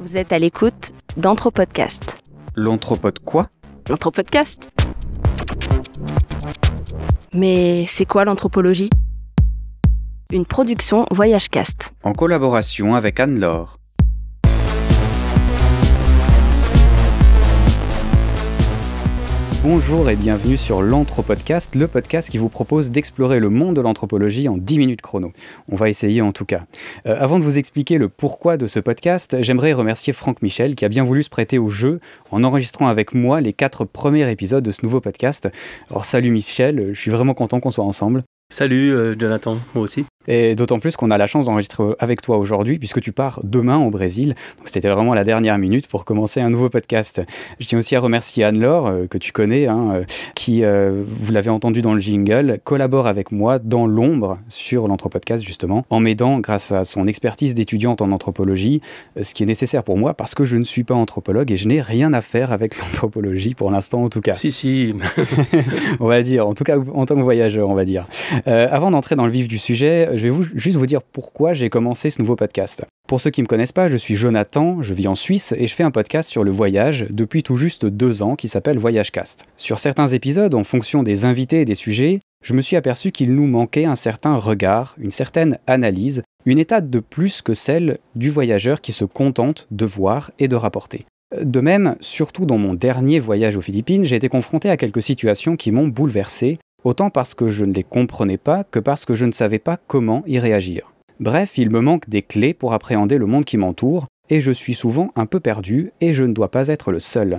Vous êtes à l'écoute d'Anthropodcast. L'Anthropode quoi ? L'Anthropodcast. Mais c'est quoi l'anthropologie ? Une production VoyageCast. En collaboration avec Anne-Laure. Bonjour et bienvenue sur l'Anthropodcast, le podcast qui vous propose d'explorer le monde de l'anthropologie en 10 minutes chrono. On va essayer en tout cas. Avant de vous expliquer le pourquoi de ce podcast, j'aimerais remercier Franck Michel qui a bien voulu se prêter au jeu en enregistrant avec moi les 4 premiers épisodes de ce nouveau podcast. Alors salut Michel, je suis vraiment content qu'on soit ensemble. Salut Jonathan, moi aussi. Et d'autant plus qu'on a la chance d'enregistrer avec toi aujourd'hui puisque tu pars demain au Brésil. Donc c'était vraiment la dernière minute pour commencer un nouveau podcast. Je tiens aussi à remercier Anne-Laure, que tu connais, qui, vous l'avez entendu dans le jingle, collabore avec moi dans l'ombre sur l'Anthropodcast justement, en m'aidant grâce à son expertise d'étudiante en anthropologie, ce qui est nécessaire pour moi parce que je ne suis pas anthropologue et je n'ai rien à faire avec l'anthropologie pour l'instant en tout cas. Si. On va dire, en tout cas en tant que voyageur on va dire. Avant d'entrer dans le vif du sujet, je vais juste vous dire pourquoi j'ai commencé ce nouveau podcast. Pour ceux qui ne me connaissent pas, je suis Jonathan, je vis en Suisse et je fais un podcast sur le voyage depuis tout juste 2 ans qui s'appelle VoyageCast. Sur certains épisodes, en fonction des invités et des sujets, je me suis aperçu qu'il nous manquait un certain regard, une certaine analyse, une étape de plus que celle du voyageur qui se contente de voir et de rapporter. De même, surtout dans mon dernier voyage aux Philippines, j'ai été confronté à quelques situations qui m'ont bouleversé, autant parce que je ne les comprenais pas que parce que je ne savais pas comment y réagir. Bref, il me manque des clés pour appréhender le monde qui m'entoure, et je suis souvent un peu perdu, et je ne dois pas être le seul.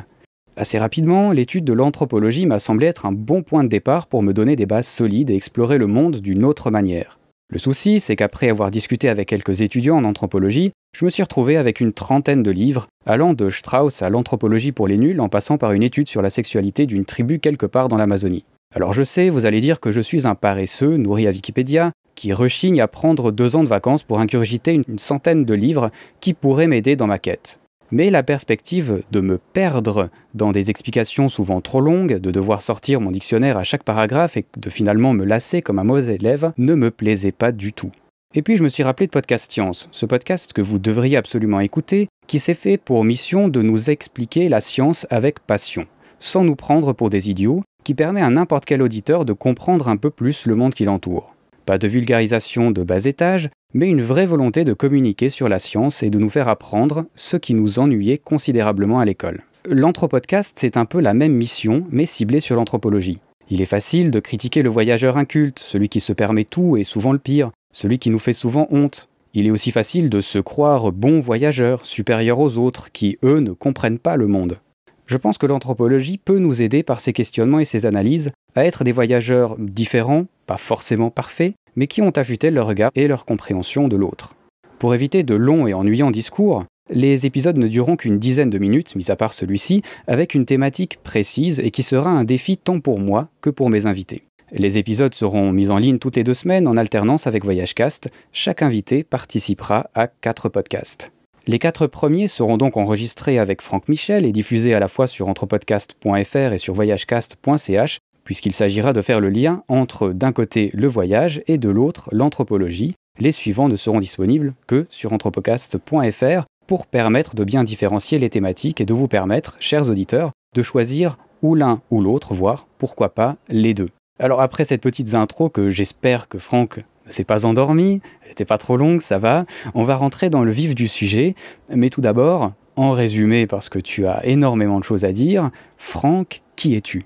Assez rapidement, l'étude de l'anthropologie m'a semblé être un bon point de départ pour me donner des bases solides et explorer le monde d'une autre manière. Le souci, c'est qu'après avoir discuté avec quelques étudiants en anthropologie, je me suis retrouvé avec une trentaine de livres, allant de Strauss à l'anthropologie pour les nuls en passant par une étude sur la sexualité d'une tribu quelque part dans l'Amazonie. Alors je sais, vous allez dire que je suis un paresseux, nourri à Wikipédia, qui rechigne à prendre 2 ans de vacances pour ingurgiter une centaine de livres qui pourraient m'aider dans ma quête. Mais la perspective de me perdre dans des explications souvent trop longues, de devoir sortir mon dictionnaire à chaque paragraphe et de finalement me lasser comme un mauvais élève, ne me plaisait pas du tout. Et puis je me suis rappelé de Podcast Science, ce podcast que vous devriez absolument écouter, qui s'est fait pour mission de nous expliquer la science avec passion, sans nous prendre pour des idiots, qui permet à n'importe quel auditeur de comprendre un peu plus le monde qui l'entoure. Pas de vulgarisation de bas étage, mais une vraie volonté de communiquer sur la science et de nous faire apprendre ce qui nous ennuyait considérablement à l'école. L'Anthropodcast, c'est un peu la même mission, mais ciblée sur l'anthropologie. Il est facile de critiquer le voyageur inculte, celui qui se permet tout et souvent le pire, celui qui nous fait souvent honte. Il est aussi facile de se croire bon voyageur, supérieur aux autres, qui, eux, ne comprennent pas le monde. Je pense que l'anthropologie peut nous aider par ses questionnements et ses analyses à être des voyageurs différents, pas forcément parfaits, mais qui ont affûté leur regard et leur compréhension de l'autre. Pour éviter de longs et ennuyants discours, les épisodes ne dureront qu'une dizaine de minutes, mis à part celui-ci, avec une thématique précise et qui sera un défi tant pour moi que pour mes invités. Les épisodes seront mis en ligne toutes les 2 semaines en alternance avec VoyageCast. Chaque invité participera à 4 podcasts. Les 4 premiers seront donc enregistrés avec Franck Michel et diffusés à la fois sur anthropodcast.fr et sur voyagecast.ch, puisqu'il s'agira de faire le lien entre d'un côté le voyage et de l'autre l'anthropologie. Les suivants ne seront disponibles que sur anthropodcast.fr pour permettre de bien différencier les thématiques et de vous permettre, chers auditeurs, de choisir ou l'un ou l'autre, voire pourquoi pas les 2. Alors après cette petite intro que j'espère que Franck ne s'est pas endormi, elle n'était pas trop longue, ça va, on va rentrer dans le vif du sujet, mais tout d'abord, en résumé parce que tu as énormément de choses à dire, Franck, qui es-tu ?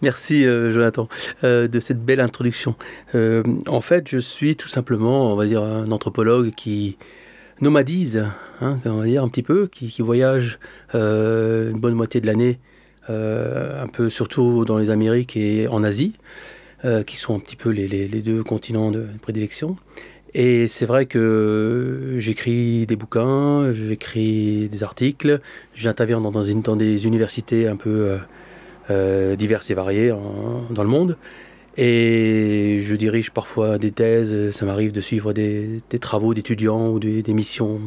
Merci Jonathan de cette belle introduction. En fait, je suis tout simplement, on va dire, un anthropologue qui nomadise, on va dire un petit peu, qui voyage une bonne moitié de l'année, un peu surtout dans les Amériques et en Asie, qui sont un petit peu les 2 continents de prédilection. Et c'est vrai que j'écris des bouquins, j'écris des articles, j'interviens dans des universités un peu diverses et variées dans le monde. Et je dirige parfois des thèses, ça m'arrive de suivre des travaux d'étudiants ou des missions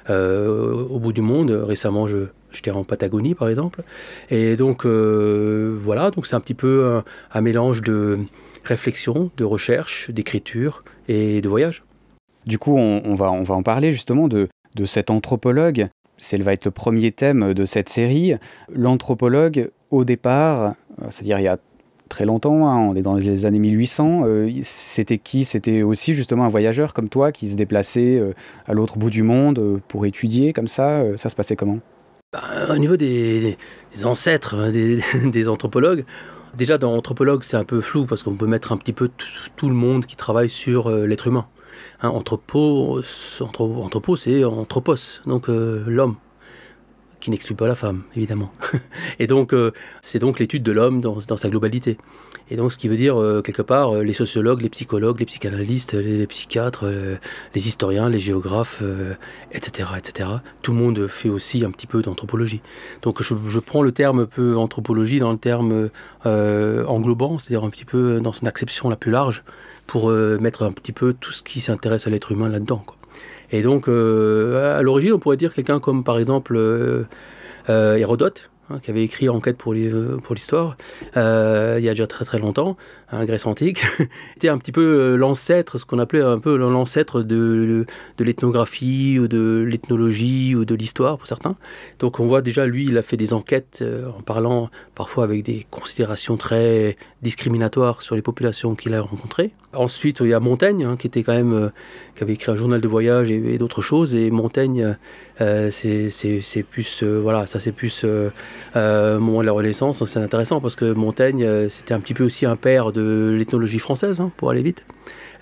au bout du monde. Récemment, j'étais en Patagonie, par exemple. Et donc, voilà, donc c'est un petit peu un mélange de réflexion, de recherche, d'écriture et de voyage. Du coup, on va en parler justement de de cet anthropologue. Va être le premier thème de cette série. L'anthropologue, au départ, c'est-à-dire il y a très longtemps, hein, on est dans les années 1800, c'était qui? C'était aussi justement un voyageur comme toi qui se déplaçait à l'autre bout du monde pour étudier comme ça. Ça se passait comment? Au niveau des ancêtres des anthropologues, déjà dans anthropologue c'est un peu flou parce qu'on peut mettre un petit peu tout le monde qui travaille sur l'être humain. Hein, anthropo c'est anthropos, donc l'homme, qui n'exclut pas la femme, évidemment. Et donc, c'est donc l'étude de l'homme dans sa globalité. Et donc, ce qui veut dire, quelque part, les sociologues, les psychologues, les psychanalystes, les psychiatres, les historiens, les géographes, etc., etc. Tout le monde fait aussi un petit peu d'anthropologie. Donc, je prends le terme un peu anthropologie dans le terme englobant, c'est-à-dire un petit peu dans son acception la plus large, pour mettre un petit peu tout ce qui s'intéresse à l'être humain là-dedans, quoi. Et donc, à l'origine, on pourrait dire quelqu'un comme, par exemple, Hérodote, hein, qui avait écrit Enquête pour l'histoire, il y a déjà très très longtemps, hein, Grèce antique, était un petit peu l'ancêtre, ce qu'on appelait un peu l'ancêtre de l'ethnographie, ou de l'ethnologie, ou de l'histoire, pour certains. Donc, on voit déjà, lui, il a fait des enquêtes en parlant parfois avec des considérations très discriminatoires sur les populations qu'il a rencontrées. Ensuite, il y a Montaigne, hein, qui était quand même, qui avait écrit un journal de voyage et d'autres choses. Et Montaigne, c'est plus, voilà, ça c'est plus au moment de la Renaissance. Donc c'est intéressant parce que Montaigne, c'était un petit peu aussi un père de l'ethnologie française, hein, pour aller vite.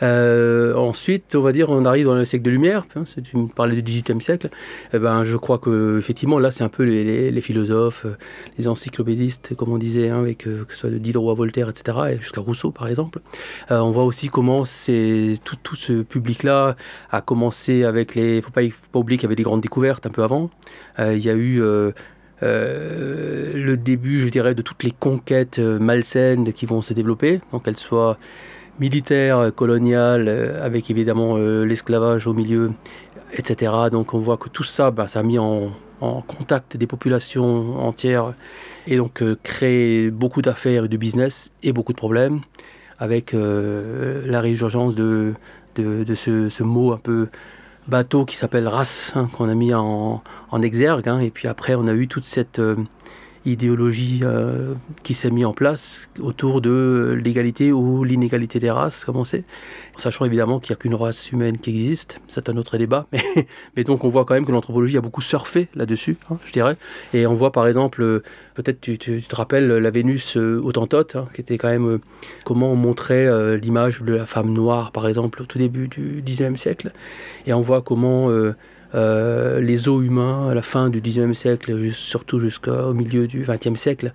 Ensuite, on va dire, on arrive dans le siècle de Lumière. Hein, si tu me parlais du XVIIIe siècle, je crois que effectivement là, c'est un peu les philosophes, les encyclopédistes, comme on disait, hein, avec que ce soit de Diderot à Voltaire, etc., et jusqu'à Rousseau, par exemple. On voit aussi comment tout ce public-là a commencé avec les. Faut pas oublier qu'il y avait des grandes découvertes un peu avant. Il y a eu le début, je dirais, de toutes les conquêtes malsaines qui vont se développer, donc qu'elles soient militaire, colonial, avec évidemment l'esclavage au milieu, etc. Donc on voit que tout ça, ça a mis en contact des populations entières et donc créé beaucoup d'affaires et de business et beaucoup de problèmes avec la résurgence de ce mot un peu bateau qui s'appelle race, hein, qu'on a mis en exergue, hein, et puis après on a eu toute cette idéologie qui s'est mise en place autour de l'égalité ou l'inégalité des races, comme on sait, en sachant évidemment qu'il n'y a qu'une race humaine qui existe, c'est un autre débat, mais donc on voit quand même que l'anthropologie a beaucoup surfé là-dessus, hein, je dirais, et on voit par exemple, peut-être tu te rappelles la Vénus Hottentote, hein, qui était quand même comment on montrait l'image de la femme noire, par exemple, au tout début du XIXe siècle, et on voit comment les os humains, à la fin du XIXe siècle, surtout jusqu'au milieu du XXe siècle,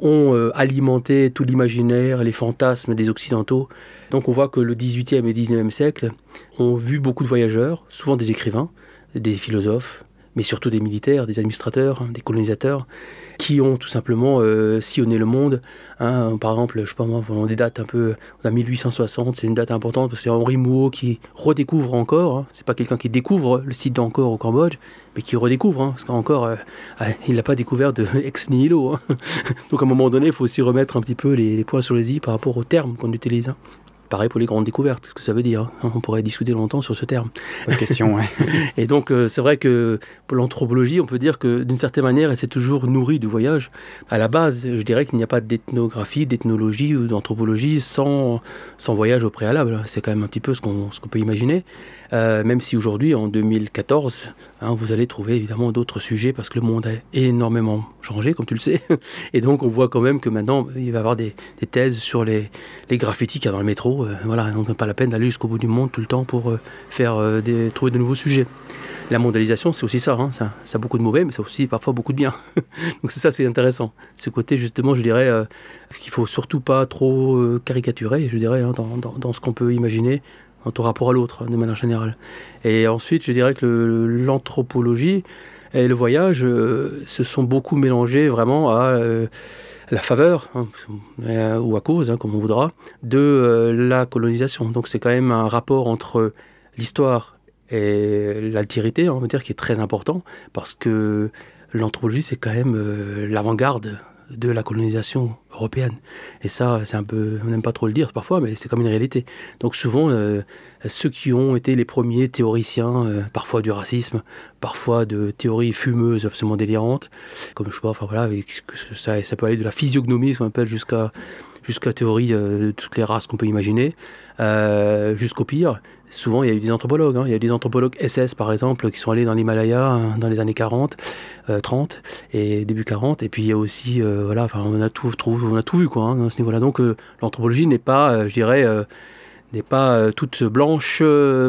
ont alimenté tout l'imaginaire, les fantasmes des Occidentaux. Donc on voit que le XVIIIe et XIXe siècle ont vu beaucoup de voyageurs, souvent des écrivains, des philosophes, mais surtout des militaires, des administrateurs, hein, des colonisateurs, qui ont tout simplement sillonné le monde. Hein. Par exemple, je sais pas moi, on des dates un peu, on a 1860, c'est une date importante parce que c'est Henri Mouhot qui redécouvre encore. Hein. C'est pas quelqu'un qui découvre le site d'Angkor au Cambodge, mais qui redécouvre, hein, parce qu'Angkor, il n'a pas découvert de ex nihilo. Hein. Donc à un moment donné, il faut aussi remettre un petit peu les points sur les i par rapport aux termes qu'on utilise. Hein. Pareil pour les grandes découvertes, ce que ça veut dire. Hein. On pourrait discuter longtemps sur ce terme. Bonne question, ouais. Et donc, c'est vrai que pour l'anthropologie, on peut dire que d'une certaine manière, elle s'est toujours nourrie du voyage. À la base, je dirais qu'il n'y a pas d'ethnographie, d'ethnologie ou d'anthropologie sans voyage au préalable. C'est quand même un petit peu ce qu'on peut imaginer. Même si aujourd'hui, en 2014, hein, vous allez trouver évidemment d'autres sujets parce que le monde a énormément changé, comme tu le sais. Et donc, on voit quand même que maintenant, il va y avoir des thèses sur les graffitis qu'il y a dans le métro. Voilà, donc pas la peine d'aller jusqu'au bout du monde tout le temps pour trouver de nouveaux sujets. La mondialisation, c'est aussi ça, hein, ça a beaucoup de mauvais, mais ça a aussi parfois beaucoup de bien. Donc c'est ça, c'est intéressant. Ce côté, justement, je dirais qu'il faut surtout pas trop caricaturer, je dirais, hein, dans ce qu'on peut imaginer dans ton rapport à l'autre, de manière générale. Et ensuite, je dirais que l'anthropologie et le voyage se sont beaucoup mélangés vraiment à la faveur, hein, ou à cause, hein, comme on voudra, de la colonisation. Donc c'est quand même un rapport entre l'histoire et l'altérité, on va dire, qui est très important, parce que l'anthropologie, c'est quand même l'avant-garde de la colonisation européenne. Et ça, c'est un peu, on n'aime pas trop le dire parfois, mais c'est comme une réalité. Donc souvent, ceux qui ont été les premiers théoriciens, parfois du racisme, parfois de théories fumeuses absolument délirantes, comme je sais pas, enfin voilà, ça peut aller de la physiognomie, ce qu'on appelle, jusqu'à théorie de toutes les races qu'on peut imaginer, jusqu'au pire. Souvent, il y a eu des anthropologues. Il y a eu des anthropologues SS, par exemple, qui sont allés dans l'Himalaya dans les années 40, 30 et début 40. Et puis, il y a aussi, on a tout vu, quoi, à ce niveau-là. Donc, l'anthropologie n'est pas, n'est pas toute blanche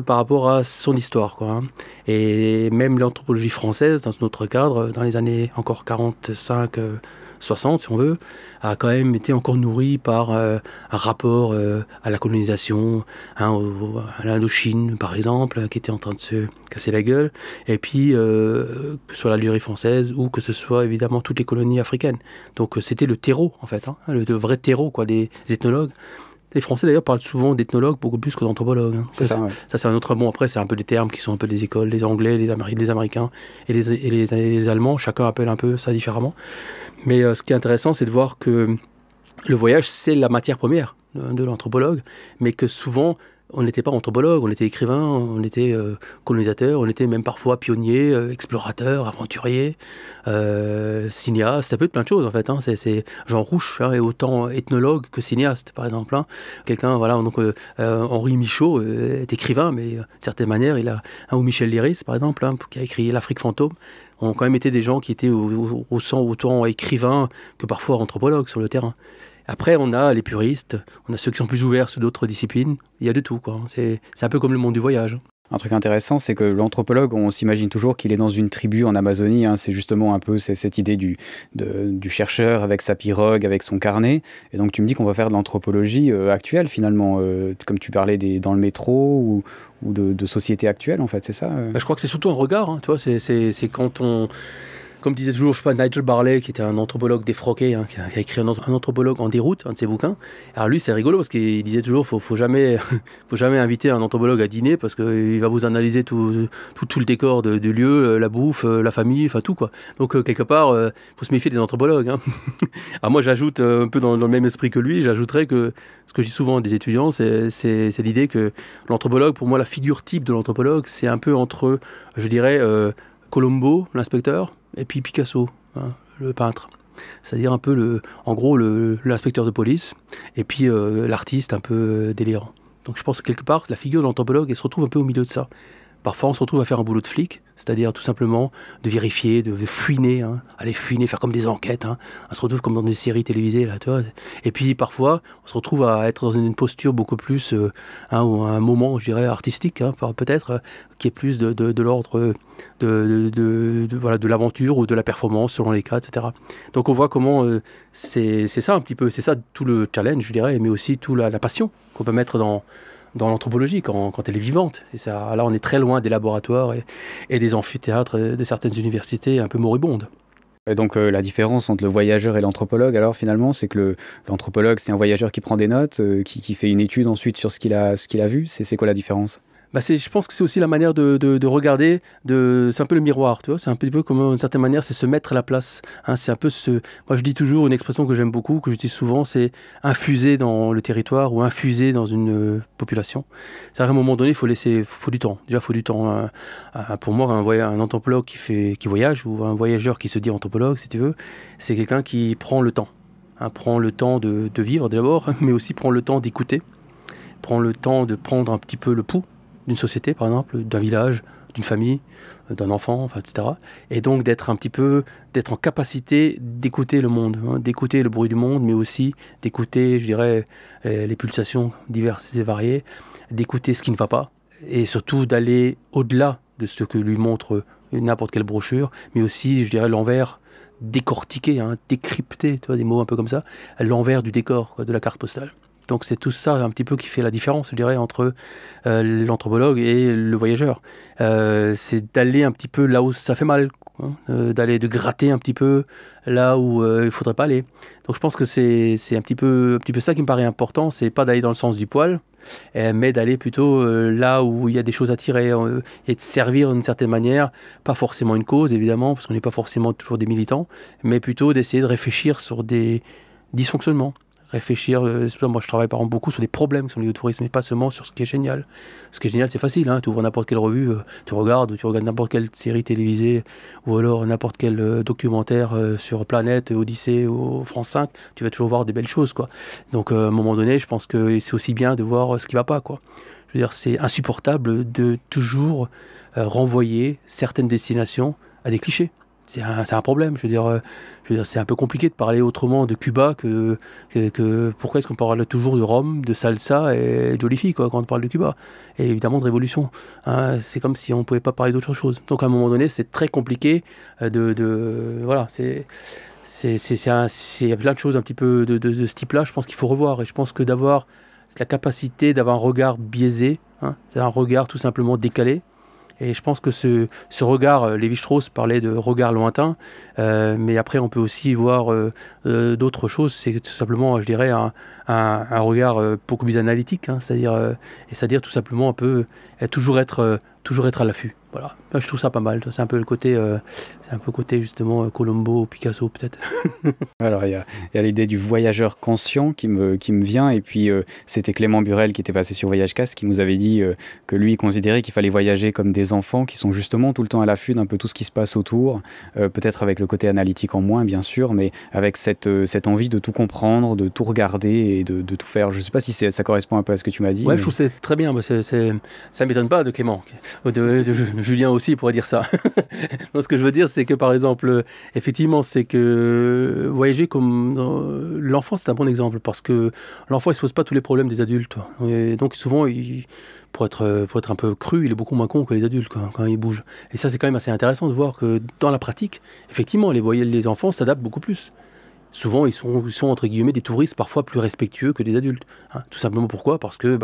par rapport à son histoire, quoi. Et même l'anthropologie française, dans notre cadre, dans les années encore 45, 60, si on veut, a quand même été encore nourrie par un rapport à la colonisation, à l'Indochine, par exemple, qui était en train de se casser la gueule, et puis que ce soit l'Algérie française ou que ce soit évidemment toutes les colonies africaines. Donc c'était le terreau, en fait, le vrai terreau, quoi, des ethnologues. Les Français, d'ailleurs, parlent souvent d'ethnologues beaucoup plus que d'anthropologues. C'est ça, ouais. Ça, c'est un autre mot. Après, c'est un peu des termes qui sont un peu des écoles. Les Anglais, les Américains et les Allemands, chacun appelle un peu ça différemment. Mais ce qui est intéressant, c'est de voir que le voyage, c'est la matière première de l'anthropologue, mais que souvent, on n'était pas anthropologue, on était écrivain, on était colonisateur, on était même parfois pionnier, explorateur, aventurier, cinéaste, ça peut être plein de choses en fait. C'est Jean Rouch est autant ethnologue que cinéaste par exemple. Quelqu'un, voilà, donc Henri Michaud est écrivain, mais d'une certaine manière, il a ou Michel Léris par exemple, qui a écrit L'Afrique fantôme, ont quand même été des gens qui étaient au sang autant écrivains que parfois anthropologues sur le terrain. Après, on a les puristes, on a ceux qui sont plus ouverts sur d'autres disciplines. Il y a de tout, quoi. C'est un peu comme le monde du voyage. Un truc intéressant, c'est que l'anthropologue, on s'imagine toujours qu'il est dans une tribu en Amazonie. C'est justement un peu cette idée du chercheur avec sa pirogue, avec son carnet. Et donc, tu me dis qu'on va faire de l'anthropologie actuelle, finalement, comme tu parlais dans le métro ou de société actuelle, en fait, c'est ça Je crois que c'est surtout un regard. Tu vois, c'est quand on... Comme disait toujours, je sais pas, Nigel Barley, qui était un anthropologue défroqué, qui a écrit un anthropologue en déroute, un de ses bouquins. Alors lui, c'est rigolo parce qu'il disait toujours, faut jamais inviter un anthropologue à dîner parce qu'il va vous analyser tout le décor du lieu, la bouffe, la famille, enfin tout, quoi. Donc quelque part, faut se méfier des anthropologues. Alors moi, j'ajoute un peu dans le même esprit que lui, j'ajouterais que ce que je dis souvent à des étudiants, c'est l'idée que l'anthropologue, pour moi, la figure type de l'anthropologue, c'est un peu entre, je dirais, Colombo, l'inspecteur, et puis Picasso, le peintre. C'est-à-dire un peu, en gros, l'inspecteur de police, et puis l'artiste un peu délirant. Donc je pense que quelque part, la figure de l'anthropologue, elle se retrouve un peu au milieu de ça. Parfois, on se retrouve à faire un boulot de flic, c'est-à-dire tout simplement de vérifier, de fouiner, aller fouiner, faire comme des enquêtes. On se retrouve comme dans des séries télévisées, là, tu vois. Et puis parfois, on se retrouve à être dans une posture beaucoup plus, ou un moment, je dirais, artistique, peut-être, qui est plus de l'ordre de l'aventure ou de la performance, selon les cas, etc. Donc on voit comment c'est ça un petit peu, c'est ça tout le challenge, je dirais, mais aussi toute la passion qu'on peut mettre dans l'anthropologie, quand elle est vivante. Et ça, là, on est très loin des laboratoires et des amphithéâtres de certaines universités un peu moribondes. Et donc la différence entre le voyageur et l'anthropologue, alors finalement, c'est que l'anthropologue, c'est un voyageur qui prend des notes, qui fait une étude ensuite sur ce qu'il a vu. C'est quoi la différence ? Je pense que c'est aussi la manière de regarder, c'est un peu le miroir, tu vois, c'est un peu comme d'une certaine manière, c'est se mettre à la place. C'est un peu moi je dis toujours une expression que j'aime beaucoup, que je dis souvent, c'est infuser dans le territoire ou infuser dans une population. C'est à un moment donné, faut du temps. Déjà, il faut du temps. Pour moi, un anthropologue qui voyage ou un voyageur qui se dit anthropologue, si tu veux, c'est quelqu'un qui prend le temps. Prend le temps de vivre d'abord, mais aussi prend le temps d'écouter, prend le temps de prendre un petit peu le pouls d'une société, par exemple, d'un village, d'une famille, d'un enfant, etc. Et donc d'être en capacité d'écouter le monde, d'écouter le bruit du monde, mais aussi d'écouter, je dirais, les pulsations diverses et variées, d'écouter ce qui ne va pas, et surtout d'aller au-delà de ce que lui montre n'importe quelle brochure, mais aussi, je dirais, l'envers, décortiquer, décrypter, tu vois, des mots un peu comme ça, l'envers du décor, de la carte postale. Donc c'est tout ça un petit peu qui fait la différence, je dirais, entre l'anthropologue et le voyageur. C'est d'aller un petit peu là où ça fait mal, de gratter un petit peu là où il ne faudrait pas aller. Donc je pense que c'est un petit peu ça qui me paraît important, c'est pas d'aller dans le sens du poil, mais d'aller plutôt là où il y a des choses à tirer et de servir d'une certaine manière, pas forcément une cause évidemment, parce qu'on n'est pas forcément toujours des militants, mais plutôt d'essayer de réfléchir sur des dysfonctionnements. Réfléchir, moi je travaille par exemple beaucoup sur les problèmes qui sont liés au tourisme et pas seulement sur ce qui est génial. Ce qui est génial, c'est facile, tu ouvres n'importe quelle revue, tu regardes n'importe quelle série télévisée ou alors n'importe quel documentaire sur Planète, Odyssée ou France 5, tu vas toujours voir des belles choses, quoi. Donc à un moment donné, je pense que c'est aussi bien de voir ce qui va pas, quoi. Je veux dire, c'est insupportable de toujours renvoyer certaines destinations à des clichés. C'est un problème, je veux dire, c'est un peu compliqué de parler autrement de Cuba que pourquoi est-ce qu'on parle toujours de Rome, de salsa et de jolies filles, quoi, quand on parle de Cuba, et évidemment de révolution. C'est comme si on ne pouvait pas parler d'autre chose. Donc à un moment donné, c'est très compliqué voilà, il y a plein de choses un petit peu de ce type-là, je pense qu'il faut revoir, et je pense que d'avoir la capacité d'avoir un regard biaisé, c'est un regard tout simplement décalé. Et je pense que ce regard, Lévi-Strauss parlait de regard lointain, mais après on peut aussi voir d'autres choses, c'est tout simplement, je dirais, un regard beaucoup plus analytique, c'est-à-dire tout simplement un peu toujours être à l'affût. Voilà. Là, je trouve ça pas mal. C'est un peu le côté, justement Colombo, Picasso peut-être. Alors il y a l'idée du voyageur conscient qui me vient, et puis c'était Clément Burel qui était passé sur VoyageCast qui nous avait dit que lui il considérait qu'il fallait voyager comme des enfants qui sont justement tout le temps à l'affût d'un peu tout ce qui se passe autour, peut-être avec le côté analytique en moins bien sûr, mais avec cette envie de tout comprendre, de tout regarder et de tout faire. Je ne sais pas si ça correspond un peu à ce que tu m'as dit. Ouais, mais... je trouve que c'est très bien. Ça ne m'étonne pas de Clément. De Julien aussi pourrait dire ça. Donc, ce que je veux dire, c'est que par exemple, effectivement, c'est que voyager comme l'enfant, c'est un bon exemple, parce que l'enfant, il ne se pose pas tous les problèmes des adultes. Et donc souvent, pour être un peu cru, il est beaucoup moins con que les adultes quand il bouge. Et ça, c'est quand même assez intéressant de voir que dans la pratique, effectivement, les enfants s'adaptent beaucoup plus. Souvent, ils sont entre guillemets des touristes parfois plus respectueux que des adultes. Tout simplement pourquoi ? Parce que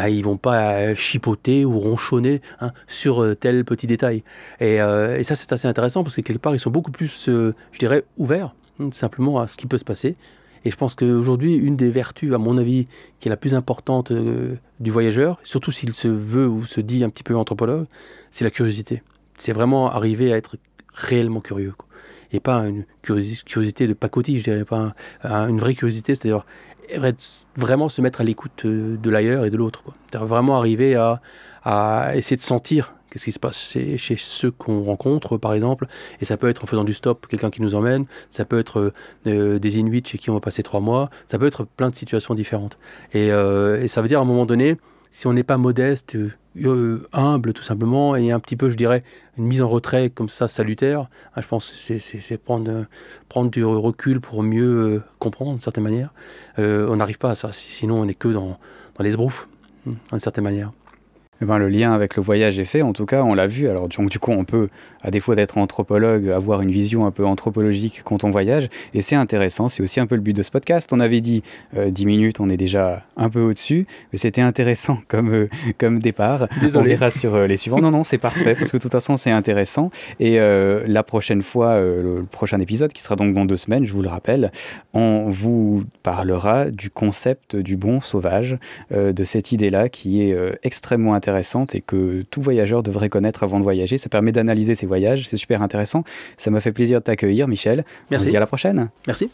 ils vont pas chipoter ou ronchonner sur tel petit détail. Et ça, c'est assez intéressant parce que quelque part, ils sont beaucoup plus, je dirais, ouverts tout simplement à ce qui peut se passer. Et je pense qu'aujourd'hui, une des vertus, à mon avis, qui est la plus importante du voyageur, surtout s'il se veut ou se dit un petit peu anthropologue, c'est la curiosité. C'est vraiment arriver à être réellement curieux, quoi. Et pas une curiosité de pacotille, je dirais, pas une vraie curiosité, c'est-à-dire vraiment se mettre à l'écoute de l'ailleurs et de l'autre, quoi. C'est-à-dire vraiment arriver à essayer de sentir qu'est-ce qui se passe chez ceux qu'on rencontre, par exemple, et ça peut être en faisant du stop, quelqu'un qui nous emmène, ça peut être des Inuits chez qui on va passer 3 mois, ça peut être plein de situations différentes. Et ça veut dire, à un moment donné, si on n'est pas modeste, humble tout simplement, et un petit peu, je dirais, une mise en retrait comme ça salutaire, je pense que c'est prendre du recul pour mieux comprendre d'une certaine manière. On n'arrive pas à ça, sinon on n'est que dans les sbroufs, d'une certaine manière. Le lien avec le voyage est fait, en tout cas, on l'a vu. Alors du coup, on peut, à défaut d'être anthropologue, avoir une vision un peu anthropologique quand on voyage, et c'est intéressant, c'est aussi un peu le but de ce podcast. On avait dit 10 minutes, on est déjà un peu au-dessus, mais c'était intéressant comme départ. Désolé. On verra sur les suivants. Non, c'est parfait, parce que de toute façon, c'est intéressant. Et la prochaine fois, le prochain épisode, qui sera donc dans 2 semaines, je vous le rappelle, on vous parlera du concept du bon sauvage, de cette idée-là qui est extrêmement intéressante et que tout voyageur devrait connaître avant de voyager. Ça permet d'analyser ses voyages, c'est super intéressant. Ça m'a fait plaisir de t'accueillir, Michel. Merci. On se dit à la prochaine. Merci.